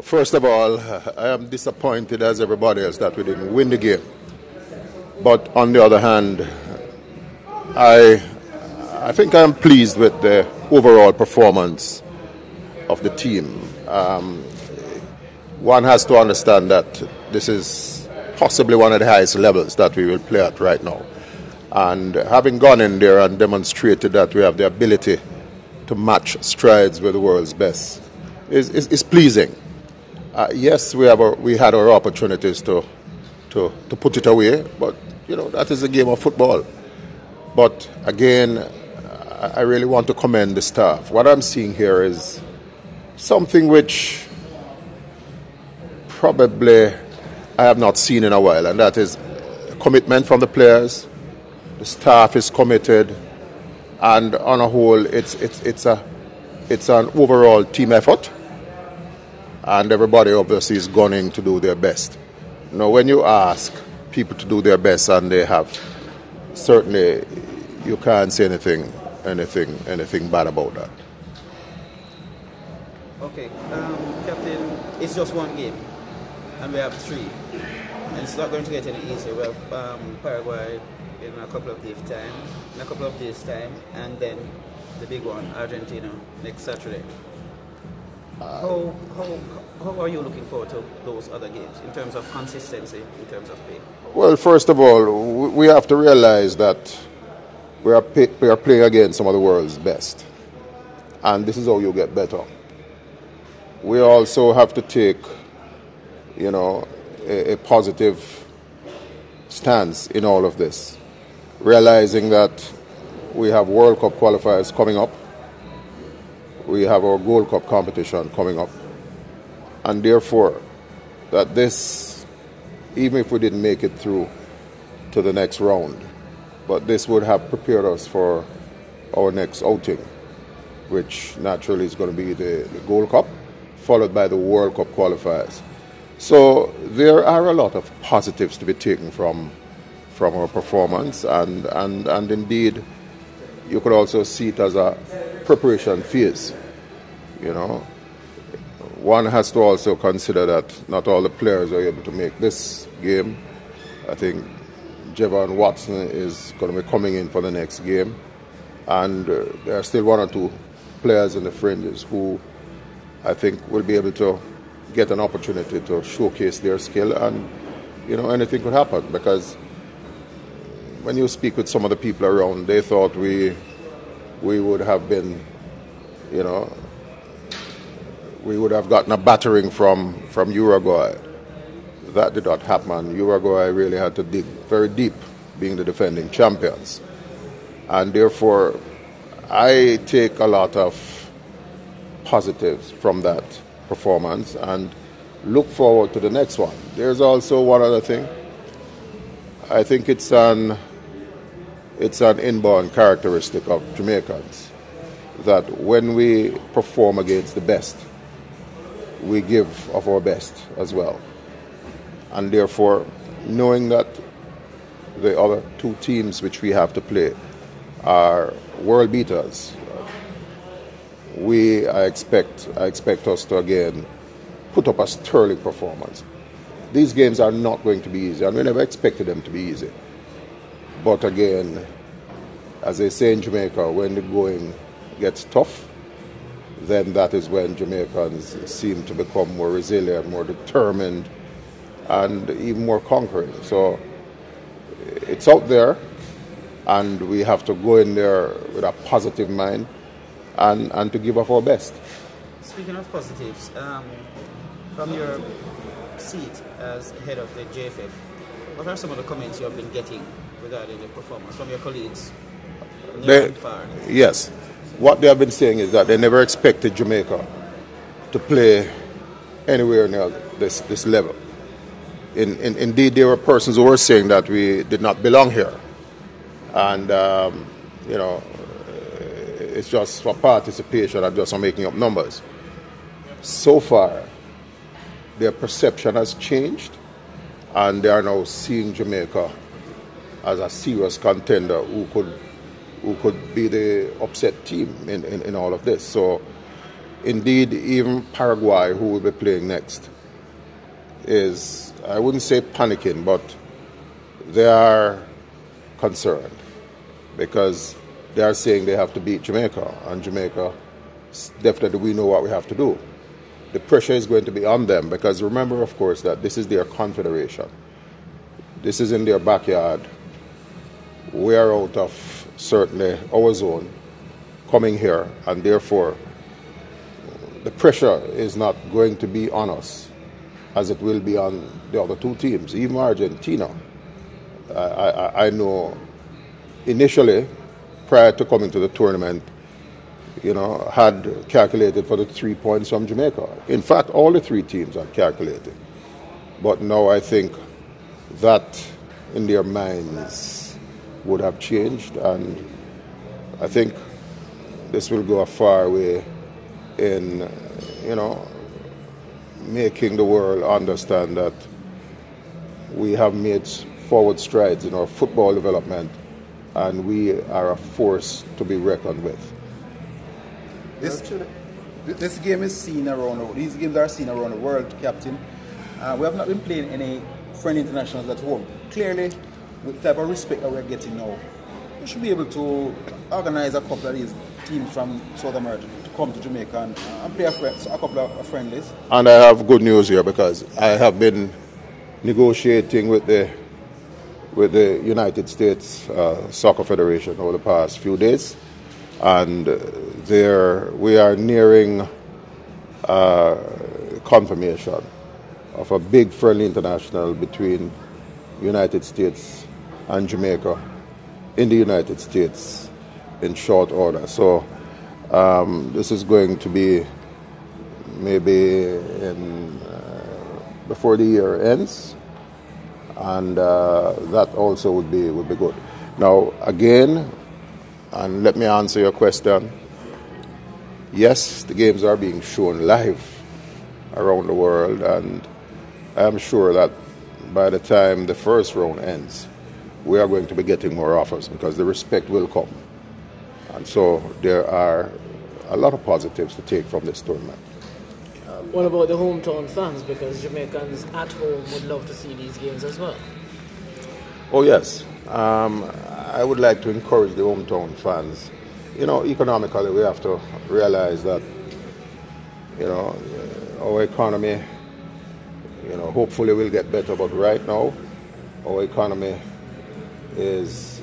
First of all, I am disappointed as everybody else that we didn't win the game. But on the other hand, I think I'm pleased with the overall performance of the team. One has to understand that this is possibly one of the highest levels that we will play at right now. And having gone in there and demonstrated that we have the ability to match strides with the world's best is pleasing. Yes, we had our opportunities to put it away, but that is a game of football. But again, I really want to commend the staff. What I'm seeing here is something which probably I have not seen in a while, and that is commitment from the players. The staff is committed, and on a whole, it's an overall team effort, and everybody obviously is gunning to do their best. When you ask people to do their best, and they have, certainly you can't say anything bad about that. Okay, Captain, it's just one game, and we have 3, and it's not going to get any easier. We have Paraguay in a couple of days' time, and then the big one, Argentina, next Saturday. How are you looking forward to those other games in terms of consistency, in terms of play? Well, first of all, we have to realize that we are playing against some of the world's best, and this is how you get better. We also have to take, a positive stance in all of this, realizing that we have World Cup qualifiers coming up. We have our Gold Cup competition coming up. And therefore, that this, even if we didn't make it through to the next round, but this would have prepared us for our next outing, which naturally is going to be the Gold Cup, followed by the World Cup qualifiers. So there are a lot of positives to be taken from our performance, and indeed, you could also see it as a preparation phase. One has to also consider that not all the players are able to make this game. I think Javon Watson is going to be coming in for the next game, and there are still 1 or 2 players in the fringes who I think will be able to get an opportunity to showcase their skill, and anything could happen, because when you speak with some of the people around, they thought we would have been, we would have gotten a battering from Uruguay. That did not happen. Uruguay really had to dig very deep, being the defending champions. And therefore, I take a lot of positives from that performance and look forward to the next one. There's also one other thing. I think it's an inborn characteristic of Jamaicans that when we perform against the best, we give of our best as well. And therefore, knowing that the other 2 teams which we have to play are world beaters, I expect us to again put up a sterling performance. These games are not going to be easy, and we never expected them to be easy. But again, as they say in Jamaica, when the going gets tough, then that is when Jamaicans seem to become more resilient, more determined, and even more conquering. So it's out there, and we have to go in there with a positive mind and to give up our best. Speaking of positives, from your seat as head of the JFF, what are some of the comments you have been getting regarding the performance from your colleagues near and far? Yes. What they have been saying is that they never expected Jamaica to play anywhere near this level. Indeed, there were persons who were saying that we did not belong here. And, it's just for participation and just for making up numbers. So far, their perception has changed, and they are now seeing Jamaica as a serious contender who could be the upset team in all of this. So indeed even Paraguay, who will be playing next, is, I wouldn't say panicking, but they are concerned because they are saying they have to beat Jamaica, and Jamaica, definitely we know what we have to do. The pressure is going to be on them because remember, of course, that this is their confederation. This is in their backyard. We are out of certainly our zone coming here, and therefore the pressure is not going to be on us as it will be on the other two teams, even Argentina. I know initially, prior to coming to the tournament, had calculated for the 3 points from Jamaica. In fact, all the three teams had calculated. But now I think that in their minds would have changed, and I think this will go a far way in, making the world understand that we have made forward strides in our football development, and we are a force to be reckoned with. This game is seen around. These games are seen around the world, Captain. We have not been playing any friendly internationals at home. Clearly, with the type of respect that we're getting now, we should be able to organize a couple of these teams from South America to come to Jamaica and play a couple of friendlies. And I have good news here because I have been negotiating with the United States Soccer Federation over the past few days, and we are nearing confirmation of a big friendly international between United States and Jamaica in the United States in short order. So this is going to be maybe before the year ends, and that also would be good. Now again, and let me answer your question. Yes, the games are being shown live around the world, and I am sure that by the time the first round ends, we are going to be getting more offers because the respect will come. And so there are a lot of positives to take from this tournament. What about the hometown fans? Because Jamaicans at home would love to see these games as well. Oh yes, I would like to encourage the hometown fans. Economically we have to realize that, our economy, hopefully will get better, but right now our economy is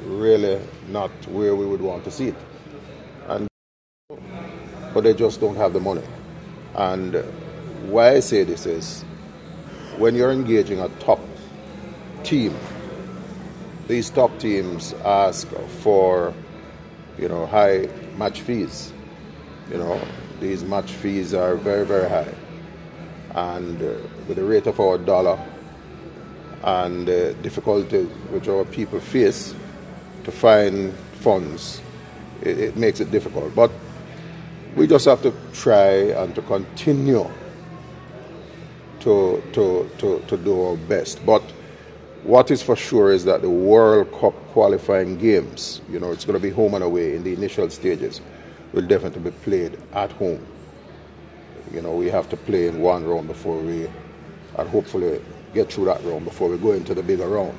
really not where we would want to see it. But they just don't have the money. And why I say this is, when you're engaging a top team, these top teams ask for, high match fees. These match fees are very, very high. And with the rate of our dollar and the difficulties which our people face to find funds, it makes it difficult. But we just have to try and to continue to do our best. But what is for sure is that the World Cup qualifying games, it's going to be home and away in the initial stages, will definitely be played at home. We have to play in one round before and hopefully get through that round before we go into the bigger round.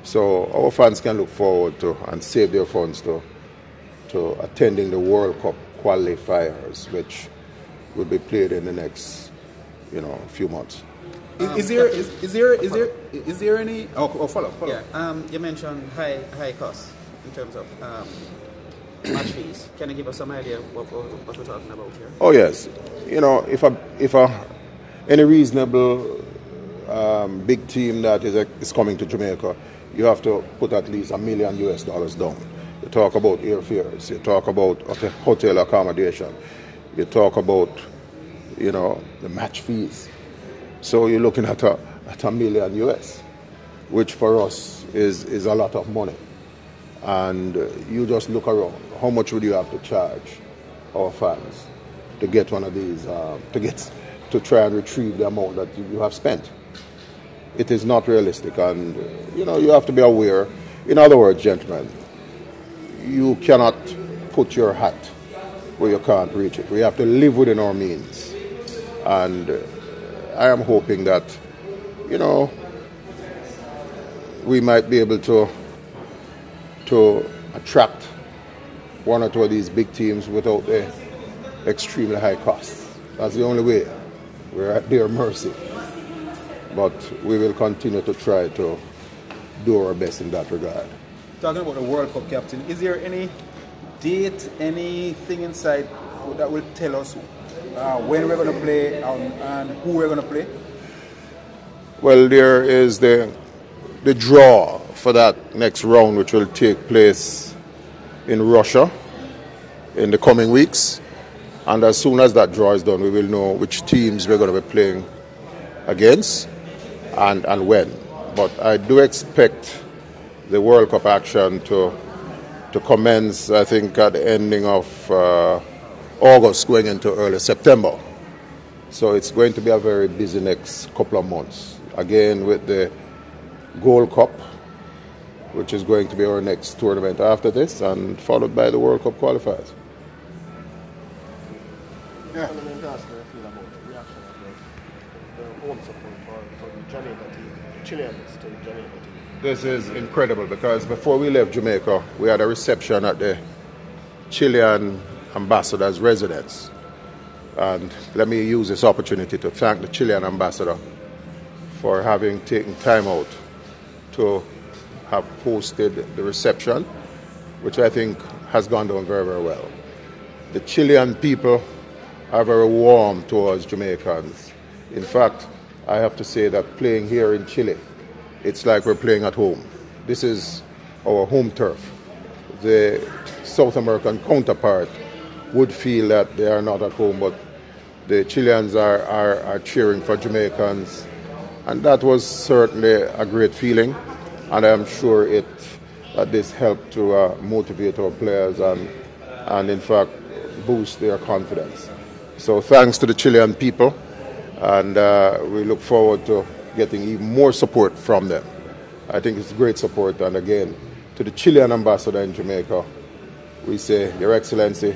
So our fans can look forward to and save their funds to attending the World Cup qualifiers, which will be played in the next, few months. Is there any? Follow. Yeah. You mentioned high costs in terms of match fees. Can you give us some idea of what we're talking about here? Oh yes, if any reasonable big team that is coming to Jamaica, you have to put at least $1 million down. You talk about airfares, you talk about hotel accommodation, you talk about the match fees. So you're looking at $1 million, which for us is a lot of money. And you just look around. How much would you have to charge our fans to get one of these, to try and retrieve the amount that you have spent? It is not realistic, and you have to be aware. In other words, gentlemen, you cannot put your hat where you can't reach it. We have to live within our means. And I am hoping that, you know, we might be able to attract one or two of these big teams without the extremely high costs. That's the only way. We're at their mercy. But we will continue to try to do our best in that regard. Talking about the World Cup, Captain, is there any date, anything inside that will tell us when we're going to play and who we're going to play? Well, there is the draw for that next round, which will take place in Russia in the coming weeks. And as soon as that draw is done, we will know which teams we're going to be playing against and when. But I do expect the World Cup action to commence, I think, at the ending of August, going into early September. So it's going to be a very busy next couple of months. Again, with the Gold Cup, which is going to be our next tournament after this, and followed by the World Cup qualifiers. Yeah. I mean, that's how I feel about the reaction of the home support for the Jamaica team, the Chileans to the Jamaica team. This is incredible because before we left Jamaica, we had a reception at the Chilean ambassador's residence. And let me use this opportunity to thank the Chilean ambassador for having taken time out to have hosted the reception, which I think has gone down very, very well. The Chilean people are very warm towards Jamaicans. In fact, I have to say that playing here in Chile, it's like we're playing at home. This is our home turf. The South American counterpart would feel that they are not at home, but the Chileans are cheering for Jamaicans. And that was certainly a great feeling. And I'm sure that this helped to motivate our players and in fact boost their confidence. So thanks to the Chilean people, and we look forward to getting even more support from them. I think it's great support, and again, to the Chilean ambassador in Jamaica, we say, Your Excellency,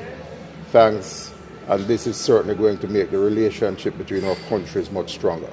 thanks, and this is certainly going to make the relationship between our countries much stronger.